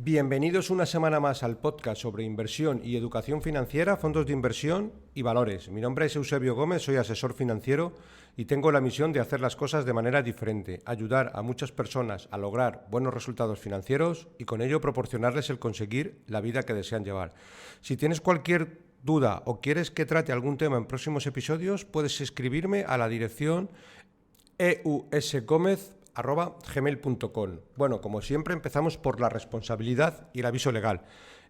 Bienvenidos una semana más al podcast sobre inversión y educación financiera, fondos de inversión y valores. Mi nombre es Eusebio Gómez, soy asesor financiero y tengo la misión de hacer las cosas de manera diferente, ayudar a muchas personas a lograr buenos resultados financieros y con ello proporcionarles el conseguir la vida que desean llevar. Si tienes cualquier duda o quieres que trate algún tema en próximos episodios, puedes escribirme a la dirección eusgomez@gmail.com. Bueno, como siempre empezamos por la responsabilidad y el aviso legal.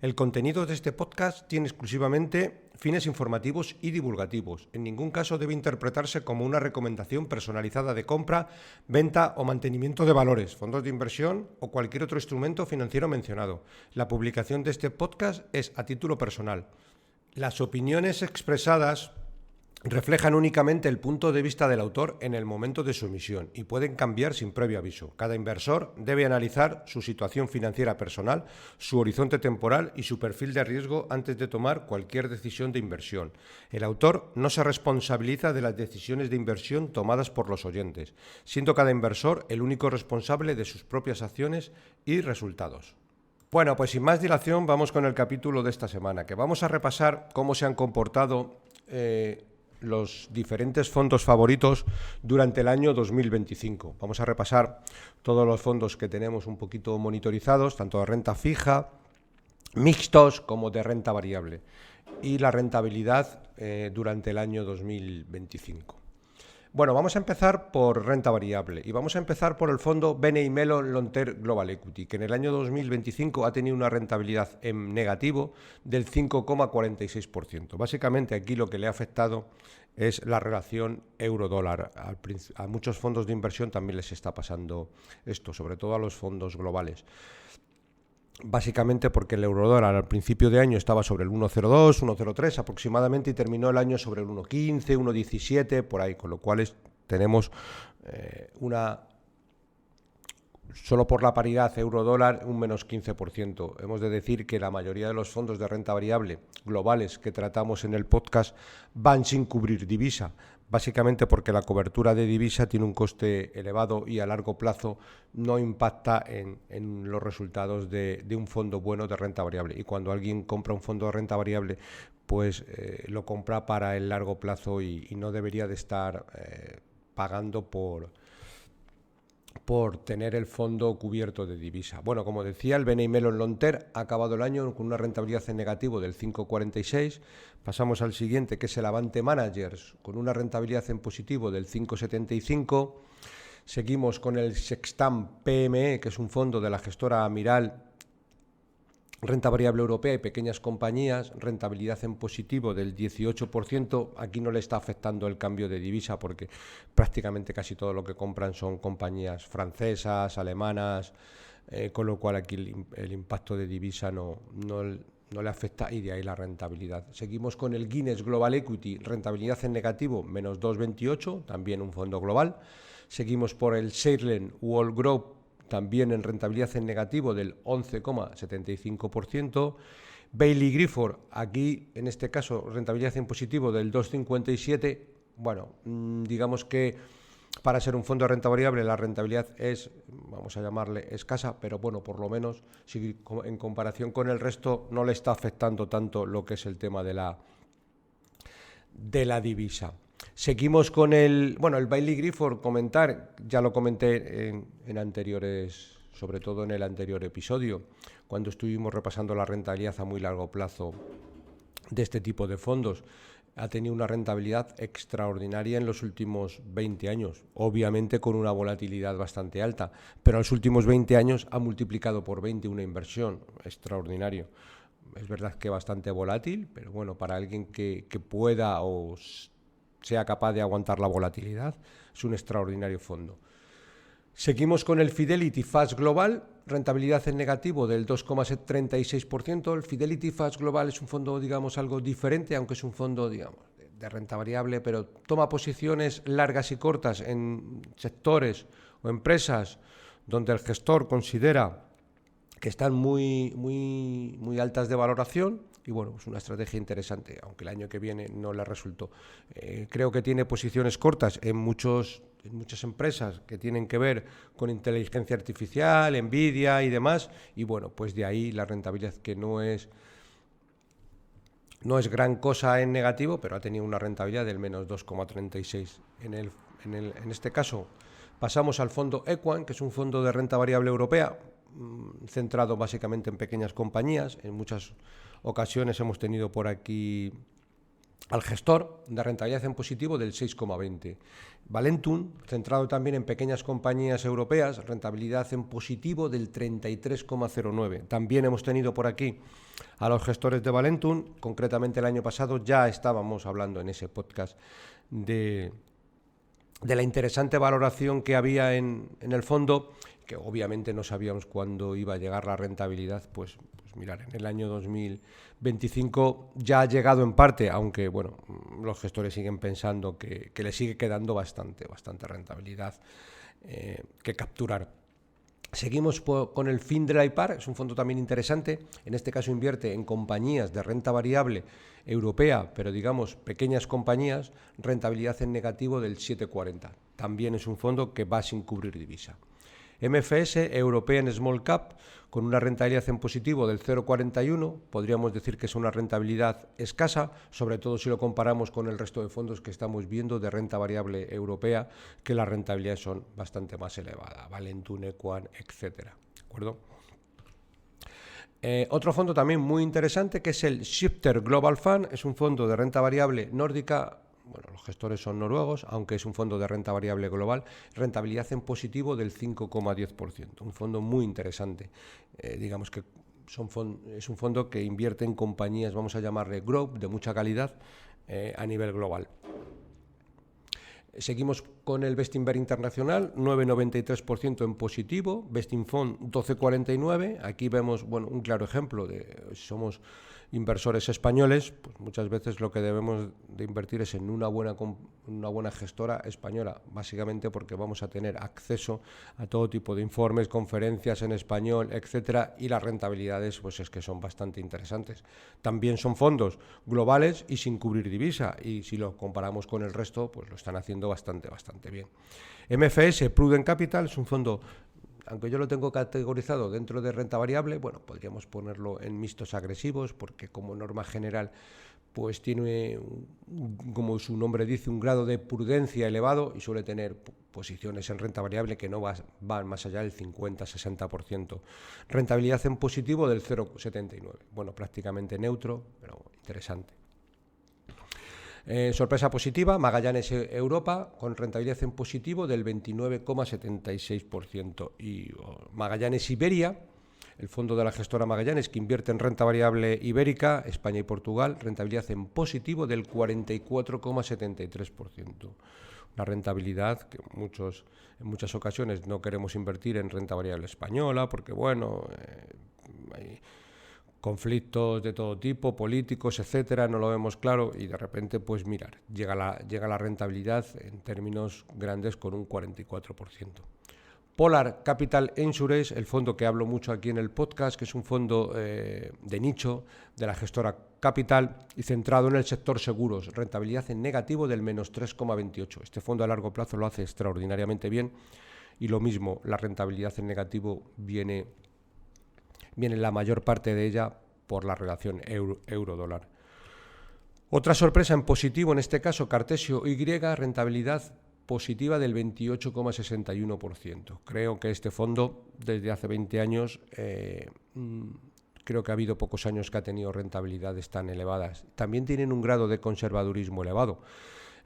El contenido de este podcast tiene exclusivamente fines informativos y divulgativos. En ningún caso debe interpretarse como una recomendación personalizada de compra, venta o mantenimiento de valores, fondos de inversión o cualquier otro instrumento financiero mencionado. La publicación de este podcast es a título personal. Las opiniones expresadas reflejan únicamente el punto de vista del autor en el momento de su emisión y pueden cambiar sin previo aviso. Cada inversor debe analizar su situación financiera personal, su horizonte temporal y su perfil de riesgo antes de tomar cualquier decisión de inversión. El autor no se responsabiliza de las decisiones de inversión tomadas por los oyentes, siendo cada inversor el único responsable de sus propias acciones y resultados. Bueno, pues sin más dilación vamos con el capítulo de esta semana, que vamos a repasar cómo se han comportado los diferentes fondos favoritos durante el año 2025. Vamos a repasar todos los fondos que tenemos un poquito monitorizados, tanto de renta fija, mixtos como de renta variable, y la rentabilidad durante el año 2025. Bueno, vamos a empezar por renta variable y vamos a empezar por el fondo BNY Mellon Long Term Global Equity, que en el año 2025 ha tenido una rentabilidad en negativo del 5,46%. Básicamente aquí lo que le ha afectado es la relación euro-dólar. A muchos fondos de inversión también les está pasando esto, sobre todo a los fondos globales. Básicamente porque el eurodólar al principio de año estaba sobre el 1,02, 1,03 aproximadamente y terminó el año sobre el 1,15, 1,17, por ahí, con lo cual tenemos solo por la paridad euro-dólar un menos 15%. Hemos de decir que la mayoría de los fondos de renta variable globales que tratamos en el podcast van sin cubrir divisa, básicamente porque la cobertura de divisa tiene un coste elevado y a largo plazo no impacta en los resultados de un fondo bueno de renta variable. Y cuando alguien compra un fondo de renta variable, pues lo compra para el largo plazo y no debería de estar pagando por tener el fondo cubierto de divisa. Bueno, como decía, el BNY Mellon Long Term ha acabado el año con una rentabilidad en negativo del 5,46. Pasamos al siguiente, que es el Avante Managers, con una rentabilidad en positivo del 5,75. Seguimos con el Sextam PME, que es un fondo de la gestora Amiral, renta variable europea y pequeñas compañías, rentabilidad en positivo del 18%. Aquí no le está afectando el cambio de divisa porque prácticamente casi todo lo que compran son compañías francesas, alemanas, con lo cual aquí el impacto de divisa no le afecta y de ahí la rentabilidad. Seguimos con el Guinness Global Equity, rentabilidad en negativo, menos 2,28, también un fondo global. Seguimos por el Shareland World Group, también en rentabilidad en negativo del 11,75%. Baillie Gifford, aquí en este caso rentabilidad en positivo del 2,57%. Bueno, digamos que para ser un fondo de renta variable la rentabilidad es, vamos a llamarle escasa, pero bueno, por lo menos si en comparación con el resto no le está afectando tanto lo que es el tema de la divisa. Seguimos con el Baillie Gifford, ya lo comenté en anteriores, sobre todo en el anterior episodio, cuando estuvimos repasando la rentabilidad a muy largo plazo de este tipo de fondos. Ha tenido una rentabilidad extraordinaria en los últimos 20 años, obviamente con una volatilidad bastante alta, pero en los últimos 20 años ha multiplicado por 20 una inversión, extraordinario. Es verdad que bastante volátil, pero bueno, para alguien que pueda o sea capaz de aguantar la volatilidad, es un extraordinario fondo. Seguimos con el Fidelity Fast Global, rentabilidad en negativo del 2,36%. El Fidelity Fast Global es un fondo, digamos, algo diferente, aunque es un fondo, digamos, de renta variable, pero toma posiciones largas y cortas en sectores o empresas donde el gestor considera que están muy altas de valoración y bueno, es una estrategia interesante, aunque el año que viene no le resultó. Creo que tiene posiciones cortas en muchos muchas empresas que tienen que ver con inteligencia artificial, Nvidia y demás, y bueno, pues de ahí la rentabilidad que no es gran cosa en negativo, pero ha tenido una rentabilidad del menos 2,36. En este caso pasamos al fondo Equan, que es un fondo de renta variable europea, centrado básicamente en pequeñas compañías. En muchas ocasiones hemos tenido por aquí al gestor de rentabilidad en positivo del 6,20. Valentum, centrado también en pequeñas compañías europeas, rentabilidad en positivo del 33,09. También hemos tenido por aquí a los gestores de Valentum. Concretamente el año pasado ya estábamos hablando en ese podcast de la interesante valoración que había en el fondo, que obviamente no sabíamos cuándo iba a llegar la rentabilidad. Pues mirar, en el año 2025 ya ha llegado en parte, aunque bueno, los gestores siguen pensando que le sigue quedando bastante rentabilidad que capturar. Seguimos con el FinDry Par, es un fondo también interesante. En este caso invierte en compañías de renta variable europea, pero digamos pequeñas compañías, rentabilidad en negativo del 7,40. También es un fondo que va sin cubrir divisa. MFS, European Small Cap, con una rentabilidad en positivo del 0,41, podríamos decir que es una rentabilidad escasa, sobre todo si lo comparamos con el resto de fondos que estamos viendo de renta variable europea, que las rentabilidades son bastante más elevadas, Valentum, Equan, etcétera. ¿De acuerdo? Otro fondo también muy interesante, que es el Shifter Global Fund, es un fondo de renta variable nórdica. Bueno, los gestores son noruegos, aunque es un fondo de renta variable global, rentabilidad en positivo del 5,10%. Un fondo muy interesante. Digamos que es un fondo que invierte en compañías, vamos a llamarle growth, de mucha calidad a nivel global. Seguimos con el Bestinver Internacional, 9,93% en positivo, Bestinfond 12,49%. Aquí vemos un claro ejemplo de si somos inversores españoles, pues muchas veces lo que debemos de invertir es en una buena gestora española, básicamente porque vamos a tener acceso a todo tipo de informes, conferencias en español, etcétera, y las rentabilidades pues es que son bastante interesantes. También son fondos globales y sin cubrir divisa, y si lo comparamos con el resto, pues lo están haciendo bastante bien. MFS Prudent Capital es un fondo, aunque yo lo tengo categorizado dentro de renta variable, bueno, podríamos ponerlo en mixtos agresivos, porque como norma general pues tiene, como su nombre dice, un grado de prudencia elevado y suele tener posiciones en renta variable que no van más allá del 50-60%. Rentabilidad en positivo del 0,79. Bueno, prácticamente neutro, pero interesante. Sorpresa positiva, Magallanes Europa, con rentabilidad en positivo del 29,76%. Y Magallanes Iberia, el fondo de la gestora Magallanes, que invierte en renta variable ibérica, España y Portugal, rentabilidad en positivo del 44,73%. Una rentabilidad que en muchas ocasiones no queremos invertir en renta variable española, porque hay conflictos de todo tipo, políticos, etcétera, no lo vemos claro, y de repente, pues mirar, llega la rentabilidad en términos grandes con un 44%. Polar Capital Insurance, el fondo que hablo mucho aquí en el podcast, que es un fondo de nicho de la gestora Capital y centrado en el sector seguros, rentabilidad en negativo del menos 3,28. Este fondo a largo plazo lo hace extraordinariamente bien, y lo mismo, la rentabilidad en negativo viene la mayor parte de ella por la relación euro-dólar. Otra sorpresa en positivo, en este caso Cartesio Y, rentabilidad positiva del 28,61%. Creo que este fondo desde hace 20 años, creo que ha habido pocos años que ha tenido rentabilidades tan elevadas. También tienen un grado de conservadurismo elevado.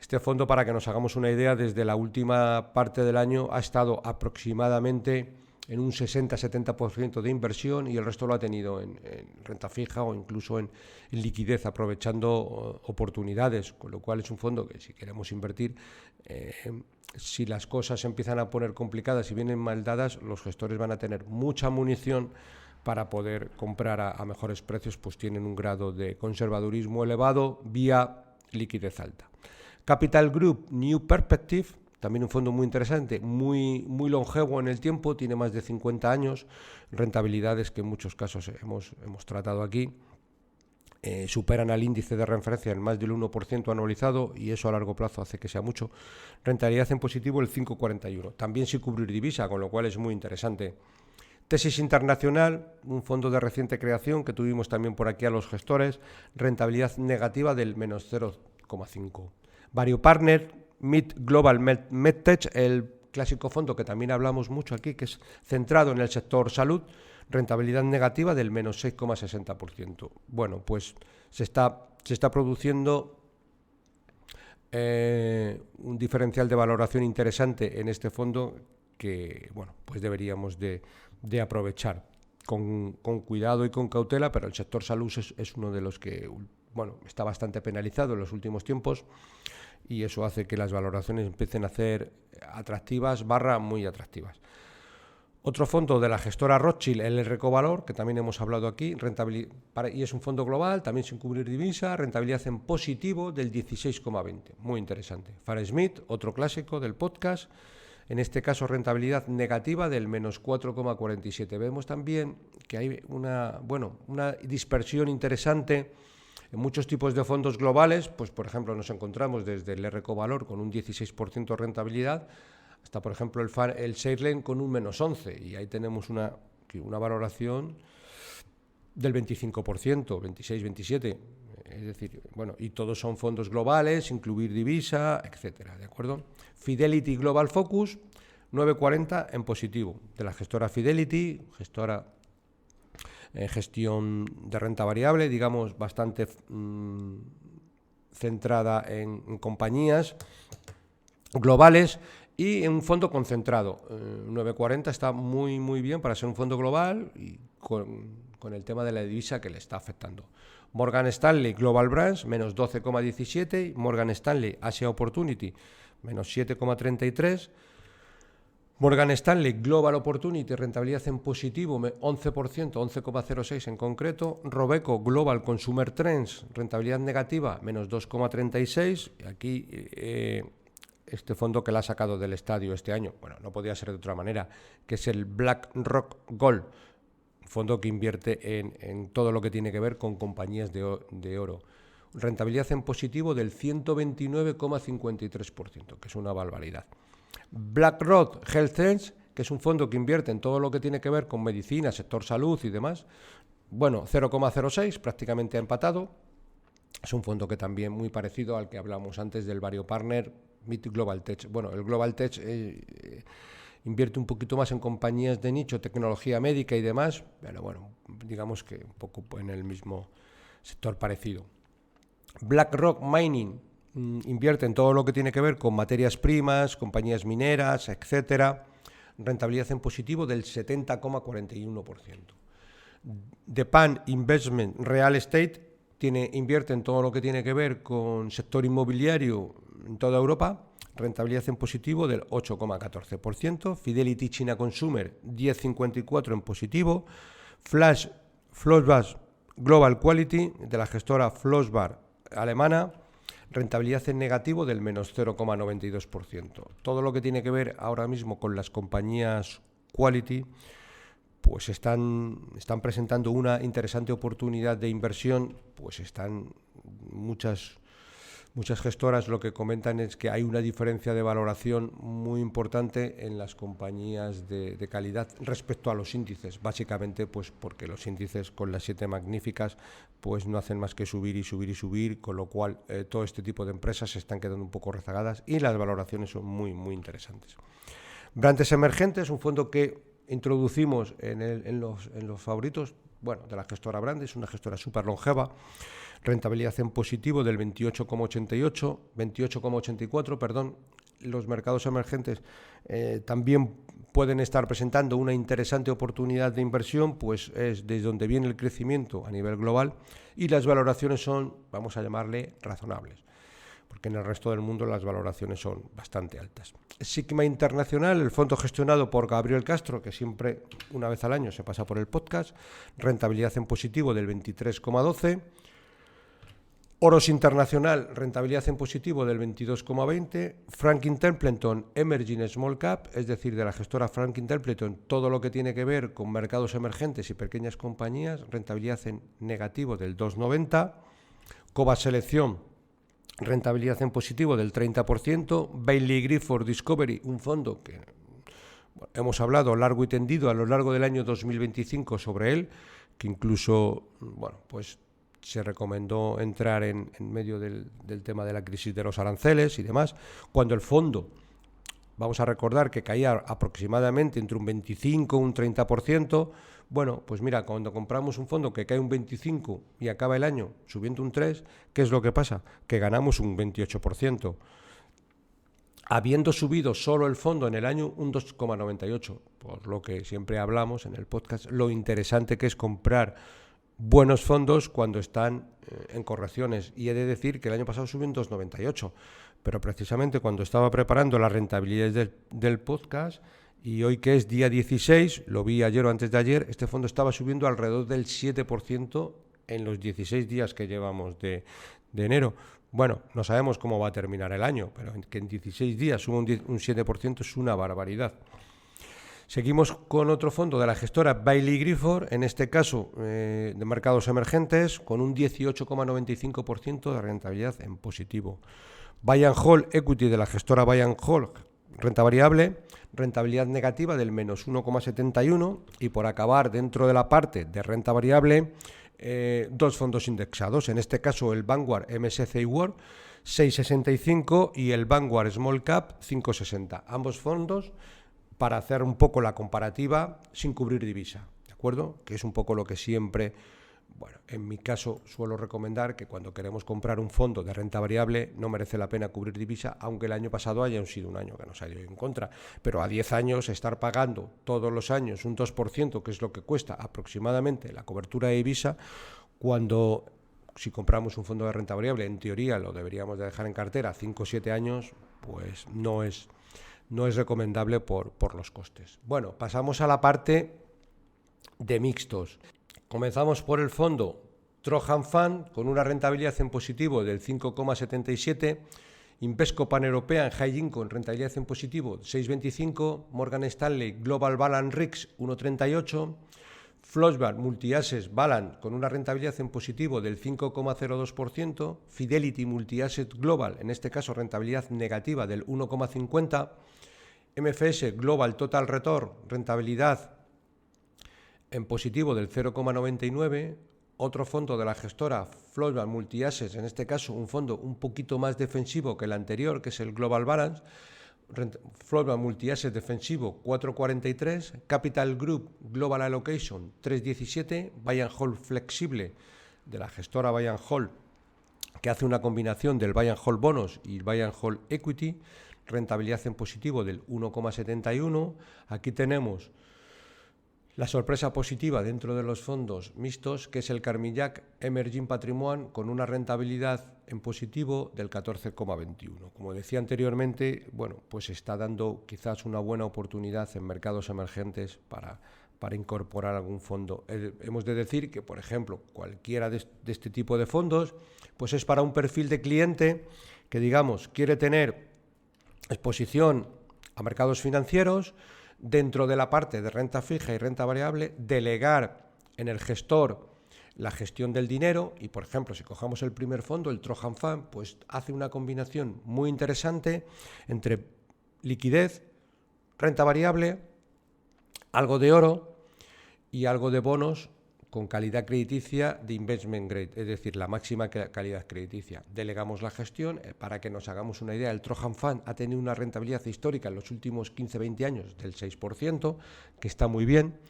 Este fondo, para que nos hagamos una idea, desde la última parte del año ha estado aproximadamente en un 60-70% de inversión, y el resto lo ha tenido en renta fija o incluso en liquidez, aprovechando oportunidades, con lo cual es un fondo que, si queremos invertir, si las cosas se empiezan a poner complicadas y vienen mal dadas, los gestores van a tener mucha munición para poder comprar a mejores precios, pues tienen un grado de conservadurismo elevado vía liquidez alta. Capital Group New Perspective, también un fondo muy interesante, muy longevo en el tiempo, tiene más de 50 años, rentabilidades que en muchos casos hemos tratado aquí. superan al índice de referencia en más del 1% anualizado, y eso a largo plazo hace que sea mucho. Rentabilidad en positivo el 5,41. También sin cubrir divisa, con lo cual es muy interesante. Tesis Internacional, un fondo de reciente creación que tuvimos también por aquí a los gestores, rentabilidad negativa del menos 0,5. Variopartner, Mid Global MedTech, el clásico fondo que también hablamos mucho aquí, que es centrado en el sector salud, rentabilidad negativa del menos 6,60%. Bueno, pues se está produciendo un diferencial de valoración interesante en este fondo que, bueno, pues deberíamos de aprovechar con cuidado y con cautela, pero el sector salud es uno de los que, bueno, está bastante penalizado en los últimos tiempos, y eso hace que las valoraciones empiecen a ser atractivas / muy atractivas. Otro fondo de la gestora Rothschild, el Recovalor, que también hemos hablado aquí, y es un fondo global, también sin cubrir divisa, rentabilidad en positivo del 16,20, muy interesante. Farah Smith, otro clásico del podcast, en este caso rentabilidad negativa del menos 4,47. Vemos también que hay una dispersión interesante en muchos tipos de fondos globales. Pues por ejemplo nos encontramos desde el Recovalor con un 16% de rentabilidad hasta por ejemplo el Shareline con un menos 11, y ahí tenemos una valoración del 25%, 26, 27, es decir, bueno, y todos son fondos globales, sin incluir divisa, etcétera, ¿de acuerdo? Fidelity Global Focus, 9,40 en positivo, de la gestora Fidelity, gestora gestión de renta variable, digamos, bastante centrada en compañías globales, y en un fondo concentrado. 9,40 está muy bien para ser un fondo global y con el tema de la divisa que le está afectando. Morgan Stanley Global Brands, menos 12,17. Morgan Stanley Asia Opportunity, menos 7,33. Morgan Stanley Global Opportunity, rentabilidad en positivo, 11%, 11,06 en concreto. Robeco Global Consumer Trends, rentabilidad negativa, menos 2,36. Aquí este fondo que la ha sacado del estadio este año, bueno, no podía ser de otra manera, que es el BlackRock Gold, fondo que invierte en todo lo que tiene que ver con compañías de oro. Rentabilidad en positivo del 129,53%, que es una barbaridad. BlackRock Health Trends, que es un fondo que invierte en todo lo que tiene que ver con medicina, sector salud y demás, bueno, 0,06, prácticamente ha empatado. Es un fondo que también muy parecido al que hablamos antes del Variopartner Mid Global Tech. Bueno, el Global Tech invierte un poquito más en compañías de nicho, tecnología médica y demás, pero bueno, digamos que un poco en el mismo sector parecido. BlackRock Mining invierte en todo lo que tiene que ver con materias primas, compañías mineras, etcétera. Rentabilidad en positivo del 70,41%. DePan Investment Real Estate invierte en todo lo que tiene que ver con sector inmobiliario en toda Europa, rentabilidad en positivo del 8,14%. Fidelity China Consumer, 10,54 en positivo. Flossbach Global Quality, de la gestora Flossbach alemana, rentabilidad en negativo del menos 0,92%. Todo lo que tiene que ver ahora mismo con las compañías Quality, pues están presentando una interesante oportunidad de inversión. Pues están muchas gestoras lo que comentan es que hay una diferencia de valoración muy importante en las compañías de calidad respecto a los índices, básicamente pues porque los índices con las 7 magníficas pues no hacen más que subir y subir y subir, con lo cual todo este tipo de empresas se están quedando un poco rezagadas y las valoraciones son muy interesantes. Brandes Emergentes, un fondo que introducimos en los favoritos, bueno, de la gestora Brandes, una gestora súper longeva, rentabilidad en positivo del 28,84, perdón. Los mercados emergentes también pueden estar presentando una interesante oportunidad de inversión, pues es desde donde viene el crecimiento a nivel global y las valoraciones son, vamos a llamarle, razonables, porque en el resto del mundo las valoraciones son bastante altas. Sigma Internacional, el fondo gestionado por Gabriel Castro, que siempre una vez al año se pasa por el podcast, rentabilidad en positivo del 23,12. Oros Internacional, rentabilidad en positivo del 22,20. Franklin Templeton, Emerging Small Cap, es decir, de la gestora Franklin Templeton, todo lo que tiene que ver con mercados emergentes y pequeñas compañías, rentabilidad en negativo del 2,90. Cobas Selección, rentabilidad en positivo del 30%. Baillie Gifford Discovery, un fondo que hemos hablado largo y tendido a lo largo del año 2025 sobre él, que incluso, pues se recomendó entrar en medio del tema de la crisis de los aranceles y demás, cuando el fondo, vamos a recordar que caía aproximadamente entre un 25 y un 30%, pues mira, cuando compramos un fondo que cae un 25 y acaba el año subiendo un 3, ¿qué es lo que pasa? Que ganamos un 28%. Habiendo subido solo el fondo en el año un 2,98, por lo que siempre hablamos en el podcast, lo interesante que es comprar buenos fondos cuando están en correcciones. Y he de decir que el año pasado subió un 2,98, pero precisamente cuando estaba preparando las rentabilidades del podcast, y hoy que es día 16, lo vi ayer o antes de ayer, este fondo estaba subiendo alrededor del 7% en los 16 días que llevamos de enero. Bueno, no sabemos cómo va a terminar el año, pero que en 16 días suba un 7% es una barbaridad. Seguimos con otro fondo de la gestora Baillie Gifford, en este caso de mercados emergentes, con un 18,95% de rentabilidad en positivo. Buy and Hold Equity de la gestora Buy and Hold, renta variable, rentabilidad negativa del menos 1,71, y por acabar dentro de la parte de renta variable, dos fondos indexados, en este caso el Vanguard MSCI World 6,65 y el Vanguard Small Cap 5,60. Ambos fondos para hacer un poco la comparativa sin cubrir divisa, ¿de acuerdo? Que es un poco lo que siempre, en mi caso suelo recomendar, que cuando queremos comprar un fondo de renta variable no merece la pena cubrir divisa, aunque el año pasado haya sido un año que nos ha ido en contra, pero a 10 años estar pagando todos los años un 2%, que es lo que cuesta aproximadamente la cobertura de divisa, cuando si compramos un fondo de renta variable, en teoría lo deberíamos de dejar en cartera 5 o 7 años, pues no es recomendable por los costes. Bueno, pasamos a la parte de mixtos. Comenzamos por el fondo Trojan Fund con una rentabilidad en positivo del 5,77, Invesco Pan-European High Income rentabilidad en positivo 6,25, Morgan Stanley Global Balanced Risks 1,38, Flossbach Multi-Asset Balance con una rentabilidad en positivo del 5,02%, Fidelity Multi-Asset Global, en este caso rentabilidad negativa del 1,50%, MFS Global Total Return, rentabilidad en positivo del 0,99%, otro fondo de la gestora Flossbach Multi-Assets, en este caso un fondo un poquito más defensivo que el anterior, que es el Global Balance, Flossbach Multi-Asset defensivo 4,43, Capital Group Global Allocation 3,17, Buy and Hold flexible de la gestora Buy and Hold, que hace una combinación del Buy and Hold bonos y Buy and Hold equity, rentabilidad en positivo del 1,71. Aquí tenemos la sorpresa positiva dentro de los fondos mixtos, que es el Carmignac Emerging Patrimoine con una rentabilidad en positivo del 14,21. Como decía anteriormente, pues está dando quizás una buena oportunidad en mercados emergentes para incorporar algún fondo. Hemos de decir que, por ejemplo, cualquiera de este tipo de fondos, pues es para un perfil de cliente que, digamos, quiere tener exposición a mercados financieros, dentro de la parte de renta fija y renta variable, delegar en el gestor la gestión del dinero y, por ejemplo, si cogemos el primer fondo, el Trojan Fund, pues hace una combinación muy interesante entre liquidez, renta variable, algo de oro y algo de bonos con calidad crediticia de investment grade, es decir, la máxima calidad crediticia. Delegamos la gestión. Para que nos hagamos una idea, el Trojan Fund ha tenido una rentabilidad histórica en los últimos 15-20 años del 6%, que está muy bien.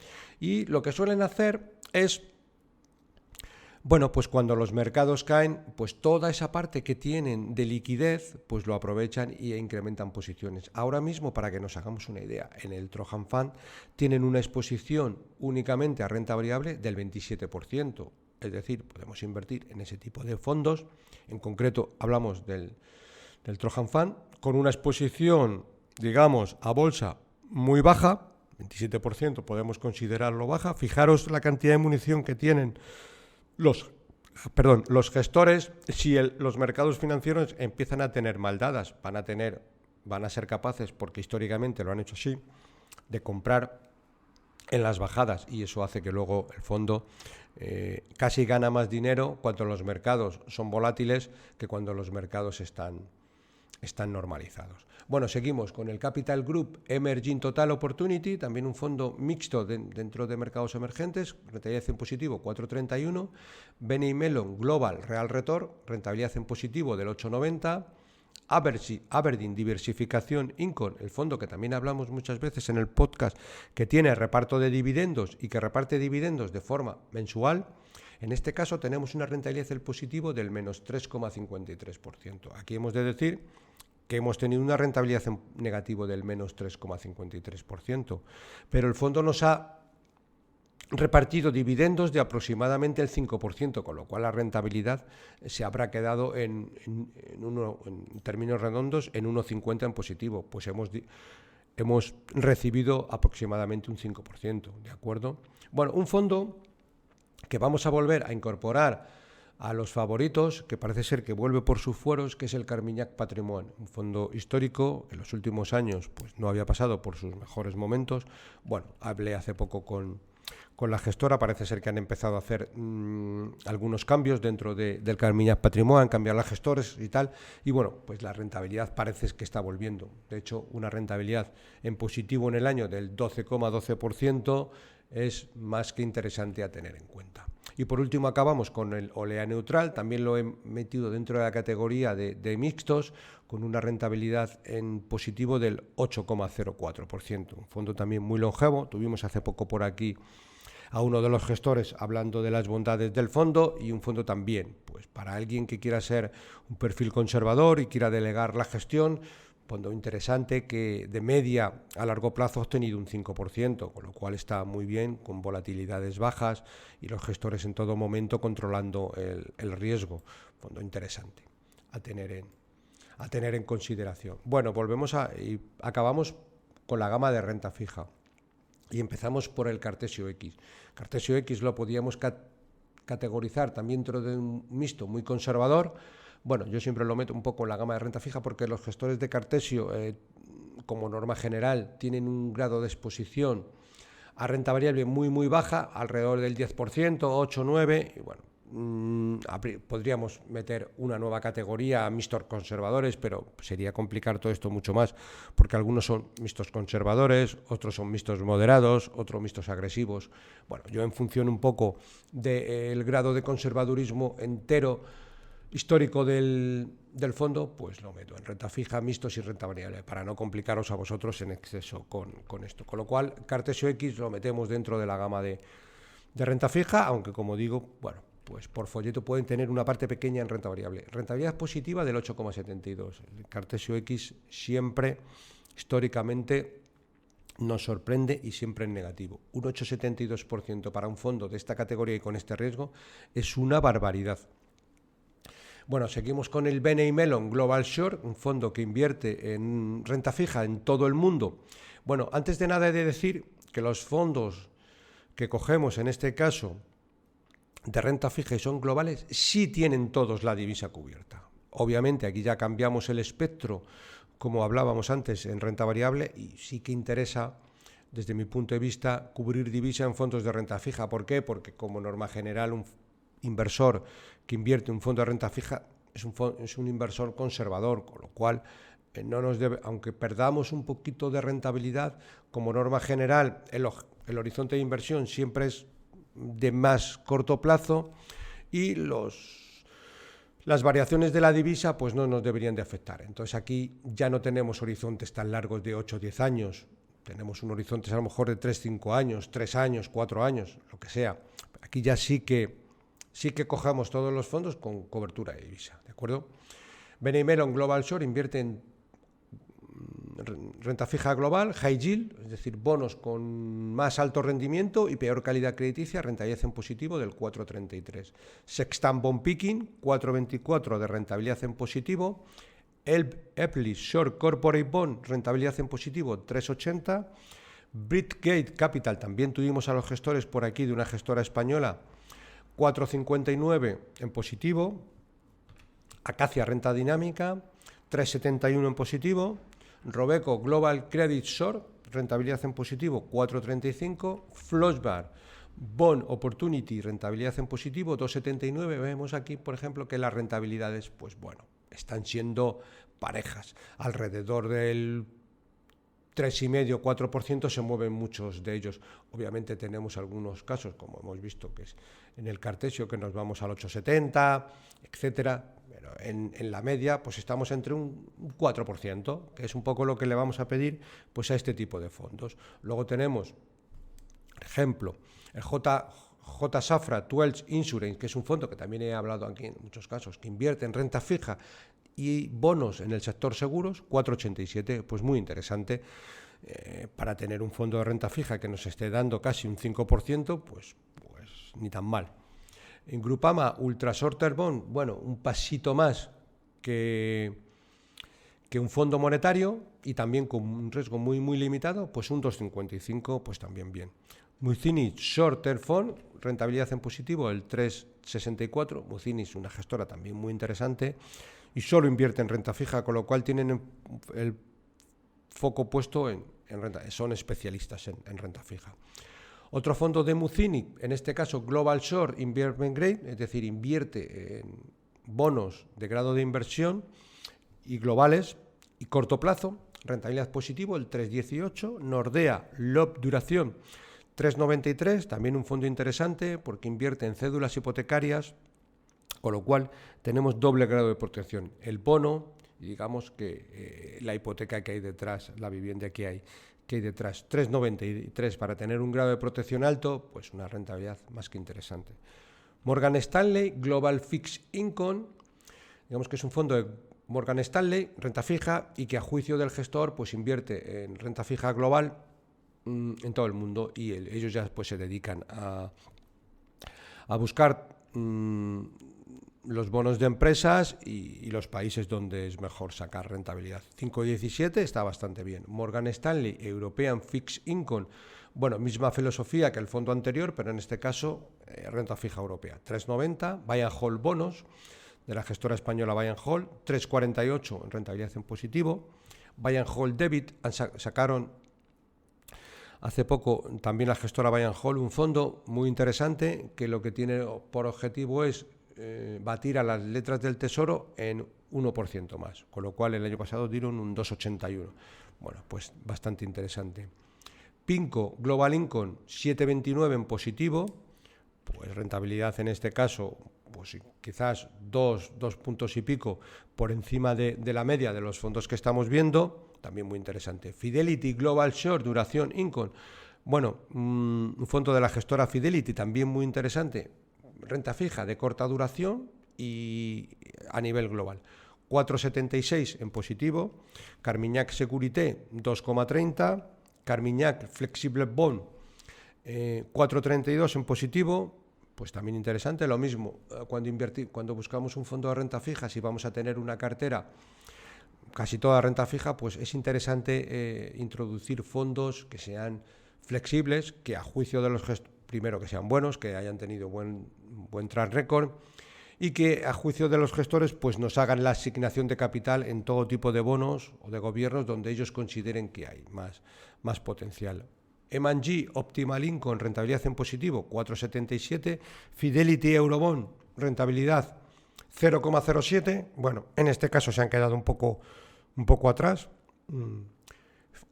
Y lo que suelen hacer es, pues cuando los mercados caen, pues toda esa parte que tienen de liquidez, pues lo aprovechan y incrementan posiciones. Ahora mismo, para que nos hagamos una idea, en el Trojan Fund tienen una exposición únicamente a renta variable del 27%. Es decir, podemos invertir en ese tipo de fondos. En concreto, hablamos del Trojan Fund, con una exposición, digamos, a bolsa muy baja, 27% podemos considerarlo baja. Fijaros la cantidad de munición que tienen los los gestores, si los mercados financieros empiezan a tener maldadas, van a ser capaces, porque históricamente lo han hecho así, de comprar en las bajadas, y eso hace que luego el fondo casi gana más dinero cuando los mercados son volátiles que cuando los mercados están normalizados. Bueno, seguimos con el Capital Group Emerging Total Opportunity, también un fondo mixto dentro de mercados emergentes, rentabilidad en positivo 4,31, BNY Mellon Global Real Return, rentabilidad en positivo del 8,90, Aberdeen Diversificación Income, el fondo que también hablamos muchas veces en el podcast, que tiene reparto de dividendos y que reparte dividendos de forma mensual. En este caso tenemos una rentabilidad en positivo del menos 3,53%. Aquí hemos de decir que hemos tenido una rentabilidad en negativo del menos 3,53%, pero el fondo nos ha repartido dividendos de aproximadamente el 5%, con lo cual la rentabilidad se habrá quedado en términos redondos en 1,50 en positivo, pues hemos recibido aproximadamente un 5%, ¿de acuerdo? Bueno, un fondo que vamos a volver a incorporar a los favoritos, que parece ser que vuelve por sus fueros, que es el Carmignac Patrimoine, un fondo histórico que en los últimos años pues no había pasado por sus mejores momentos. Bueno, hablé hace poco con la gestora, parece ser que han empezado a hacer algunos cambios dentro del Carmignac Patrimoine, han cambiado las gestores y tal, y bueno, pues la rentabilidad parece que está volviendo. De hecho, una rentabilidad en positivo en el año del 12,12% es más que interesante a tener en cuenta. Y por último acabamos con el Olea Neutral, también lo he metido dentro de la categoría de mixtos, con una rentabilidad en positivo del 8,04%. Un fondo también muy longevo, tuvimos hace poco por aquí a uno de los gestores hablando de las bondades del fondo, y un fondo también, pues para alguien que quiera ser un perfil conservador y quiera delegar la gestión, fondo interesante que de media a largo plazo ha obtenido un 5%, con lo cual está muy bien, con volatilidades bajas y los gestores en todo momento controlando el riesgo. Fondo interesante a tener en consideración. Bueno, y acabamos con la gama de renta fija y empezamos por el Cartesio X. Cartesio X lo podíamos categorizar también dentro de un mixto muy conservador. Bueno, yo siempre lo meto un poco en la gama de renta fija porque los gestores de Cartesio, como norma general, tienen un grado de exposición a renta variable muy, muy baja, alrededor del 10%, 8, 9, y bueno, podríamos meter una nueva categoría a mixtos conservadores, pero sería complicar todo esto mucho más, porque algunos son mixtos conservadores, otros son mixtos moderados, otros mixtos agresivos. Bueno, yo en función un poco del grado de conservadurismo entero histórico del fondo, pues lo meto en renta fija, mixtos y renta variable, para no complicaros a vosotros en exceso con esto. Con lo cual, Cartesio X lo metemos dentro de la gama de renta fija, aunque como digo, bueno, pues por folleto pueden tener una parte pequeña en renta variable. Rentabilidad positiva del 8,72. El Cartesio X siempre, históricamente, nos sorprende y siempre en negativo. Un 8,72% para un fondo de esta categoría y con este riesgo es una barbaridad. Bueno, seguimos con el BNY Mellon Global Short, un fondo que invierte en renta fija en todo el mundo. Bueno, antes de nada he de decir que los fondos que cogemos en este caso de renta fija y son globales, sí tienen todos la divisa cubierta. Obviamente aquí ya cambiamos el espectro, como hablábamos antes, en renta variable, y sí que interesa, desde mi punto de vista, cubrir divisa en fondos de renta fija. ¿Por qué? Porque como norma general un inversor que invierte en un fondo de renta fija es un inversor conservador, con lo cual no nos debe, aunque perdamos un poquito de rentabilidad, como norma general el horizonte de inversión siempre es de más corto plazo y las variaciones de la divisa pues no nos deberían de afectar. Entonces aquí ya no tenemos horizontes tan largos de 8 o 10 años, tenemos un horizonte a lo mejor de 3, 5 años, 3 años, 4 años, lo que sea. Aquí ya sí que cojamos todos los fondos con cobertura de divisa, ¿de acuerdo? BNY Mellon Global Short invierte en renta fija global, high yield, es decir, bonos con más alto rendimiento y peor calidad crediticia, rentabilidad en positivo del 4,33. Sextant Bond Picking, 4,24 de rentabilidad en positivo. Epley Short Corporate Bond, rentabilidad en positivo 3,80. Bridgegate Capital, también tuvimos a los gestores por aquí de una gestora española 4,59 en positivo. Acacia renta dinámica, 3,71 en positivo. Robeco Global Credit Short, rentabilidad en positivo, 4,35. Flossbar Bond Opportunity, rentabilidad en positivo, 2,79. Vemos aquí, por ejemplo, que las rentabilidades, pues bueno, están siendo parejas. Alrededor del 3,5-4% se mueven muchos de ellos. Obviamente tenemos algunos casos, como hemos visto, que es en el Cartesio, que nos vamos al 8,70, etcétera. Pero en la media, pues estamos entre un 4%, que es un poco lo que le vamos a pedir pues a este tipo de fondos. Luego tenemos, por ejemplo, el J. Safra 12 Insurance, que es un fondo que también he hablado aquí en muchos casos, que invierte en renta fija y bonos en el sector seguros, 4,87, pues muy interesante. Para tener un fondo de renta fija que nos esté dando casi un 5%, pues ni tan mal. En Grupama Ultra Shorter Bond, bueno, un pasito más que un fondo monetario y también con un riesgo muy limitado, pues un 2,55, pues también bien. Muzinich Shorter Fund, rentabilidad en positivo, el 3,64. Muzinich, una gestora también muy interesante y solo invierte en renta fija, con lo cual tienen el foco puesto en renta, son especialistas en renta fija. Otro fondo de Muzinich, en este caso Global Short Investment Grade, es decir, invierte en bonos de grado de inversión y globales y corto plazo, rentabilidad positivo, el 3,18. Nordea LOB Duración, 3,93, también un fondo interesante porque invierte en cédulas hipotecarias, con lo cual tenemos doble grado de protección, el bono y digamos que la hipoteca que hay detrás, la vivienda que hay detrás. 3,93 para tener un grado de protección alto, pues una rentabilidad más que interesante. Morgan Stanley Global Fixed Income, digamos que es un fondo de Morgan Stanley, renta fija, y que a juicio del gestor pues invierte en renta fija global en todo el mundo, y ellos ya pues se dedican a buscar los bonos de empresas y los países donde es mejor sacar rentabilidad. 5,17 está bastante bien. Morgan Stanley European Fixed Income, bueno, misma filosofía que el fondo anterior, pero en este caso renta fija europea. 3,90. Buy and Hold Bonos, de la gestora española Buy and Hold, 3,48 en rentabilidad en positivo. Buy and Hold Debit, sacaron hace poco también la gestora Buy and Hold un fondo muy interesante que lo que tiene por objetivo es batir a las letras del Tesoro en 1% más, con lo cual el año pasado dieron un 2,81. Bueno, pues bastante interesante. PIMCO Global Income, 7,29 en positivo, pues rentabilidad en este caso, pues quizás dos puntos y pico por encima de la media de los fondos que estamos viendo, también muy interesante. Fidelity Global Short Duración Income, bueno, un fondo de la gestora Fidelity también muy interesante, renta fija de corta duración y a nivel global. 4,76 en positivo. Carmignac Securité 2,30. Carmignac Flexible Bond 4,32 en positivo. Pues también interesante. Lo mismo cuando buscamos un fondo de renta fija, si vamos a tener una cartera casi toda renta fija, pues es interesante introducir fondos que sean flexibles, que a juicio de los gestores, primero que sean buenos, que hayan tenido buen track record y que a juicio de los gestores pues nos hagan la asignación de capital en todo tipo de bonos o de gobiernos donde ellos consideren que hay más potencial. M&G Optimal Income, rentabilidad en positivo, 4,77. Fidelity Eurobond, rentabilidad 0,07. Bueno, en este caso se han quedado un poco atrás.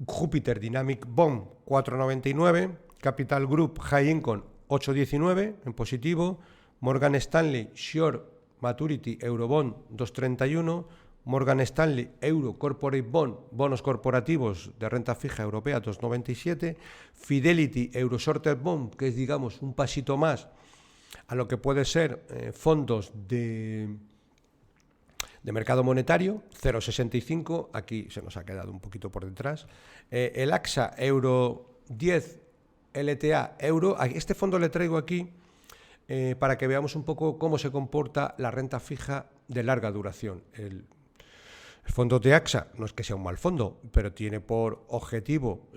Jupiter Dynamic Bond, 4,99. Capital Group High Income 8,19 en positivo. Morgan Stanley Short Maturity Eurobond 2,31. Morgan Stanley Euro Corporate Bond, bonos corporativos de renta fija europea 2,97. Fidelity Euro Shorter Bond, que es digamos un pasito más a lo que puede ser fondos de mercado monetario, 0,65. Aquí se nos ha quedado un poquito por detrás. El AXA Euro 10 LTA Euro, este fondo le traigo aquí para que veamos un poco cómo se comporta la renta fija de larga duración. El fondo de AXA no es que sea un mal fondo, pero tiene por objetivo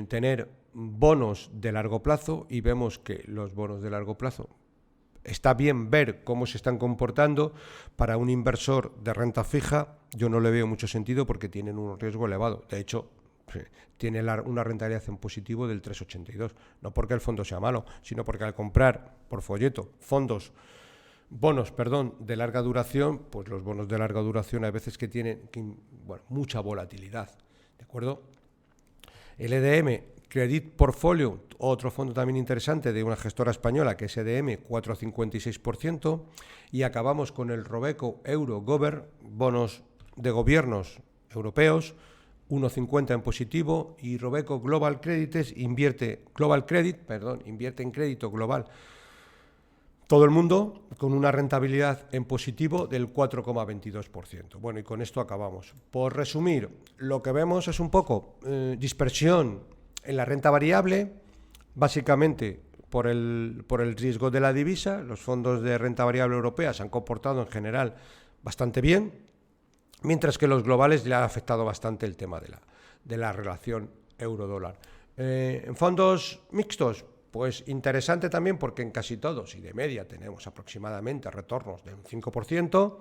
tener bonos de largo plazo y vemos que los bonos de largo plazo está bien ver cómo se están comportando. Para un inversor de renta fija yo no le veo mucho sentido porque tienen un riesgo elevado. De hecho, tiene una rentabilidad en positivo del 3,82. No porque el fondo sea malo, sino porque al comprar por folleto bonos de larga duración, pues los bonos de larga duración hay veces que tienen mucha volatilidad. ¿De acuerdo? El EDM Credit Portfolio, otro fondo también interesante de una gestora española que es EDM, 4,56%. Y acabamos con el Robeco Euro Gover, bonos de gobiernos europeos, 1,50 en positivo. Y Robeco Global Credit invierte en crédito global todo el mundo con una rentabilidad en positivo del 4,22%. Bueno, y con esto acabamos. Por resumir, lo que vemos es un poco dispersión en la renta variable, básicamente por el riesgo de la divisa. Los fondos de renta variable europea se han comportado en general bastante bien, mientras que los globales le ha afectado bastante el tema de la relación euro-dólar. En fondos mixtos, pues interesante también porque en casi todos y de media tenemos aproximadamente retornos de un 5%.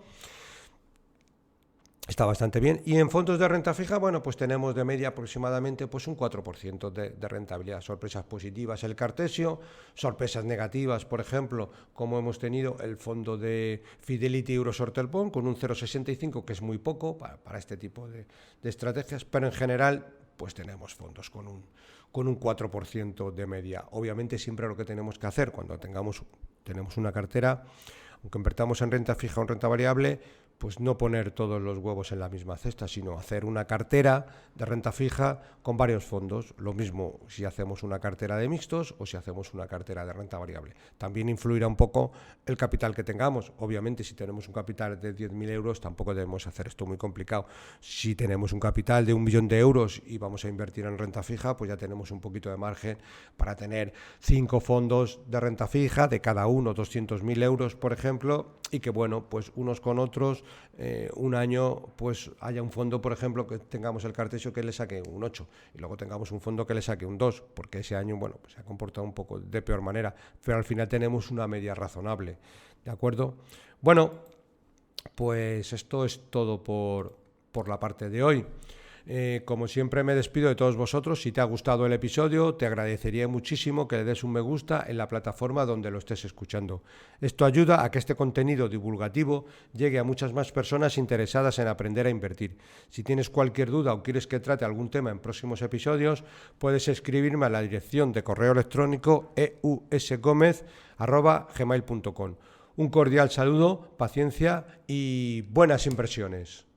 Está bastante bien. Y en fondos de renta fija, bueno, pues tenemos de media aproximadamente pues un 4% de rentabilidad. Sorpresas positivas el Cartesio, sorpresas negativas, por ejemplo, como hemos tenido el fondo de Fidelity Euroshort Bond con un 0,65, que es muy poco para este tipo de estrategias, pero en general pues tenemos fondos con un 4% de media. Obviamente siempre lo que tenemos que hacer cuando tenemos una cartera, aunque invertamos en renta fija o en renta variable, pues no poner todos los huevos en la misma cesta, sino hacer una cartera de renta fija con varios fondos. Lo mismo si hacemos una cartera de mixtos o si hacemos una cartera de renta variable. También influirá un poco el capital que tengamos. Obviamente, si tenemos un capital de 10.000 euros, tampoco debemos hacer esto muy complicado. Si tenemos un capital de 1 millón de euros y vamos a invertir en renta fija, pues ya tenemos un poquito de margen para tener 5 fondos de renta fija, de cada uno 200.000 euros, por ejemplo, y que, bueno, pues unos con otros, un año pues haya un fondo, por ejemplo, que tengamos el Cartesio que le saque un 8 y luego tengamos un fondo que le saque un 2, porque ese año, bueno, pues se ha comportado un poco de peor manera, pero al final tenemos una media razonable, ¿de acuerdo? Bueno, pues esto es todo por la parte de hoy. Como siempre me despido de todos vosotros. Si te ha gustado el episodio, te agradecería muchísimo que le des un me gusta en la plataforma donde lo estés escuchando. Esto ayuda a que este contenido divulgativo llegue a muchas más personas interesadas en aprender a invertir. Si tienes cualquier duda o quieres que trate algún tema en próximos episodios, puedes escribirme a la dirección de correo electrónico eusgomez@gmail.com. Un cordial saludo, paciencia y buenas inversiones.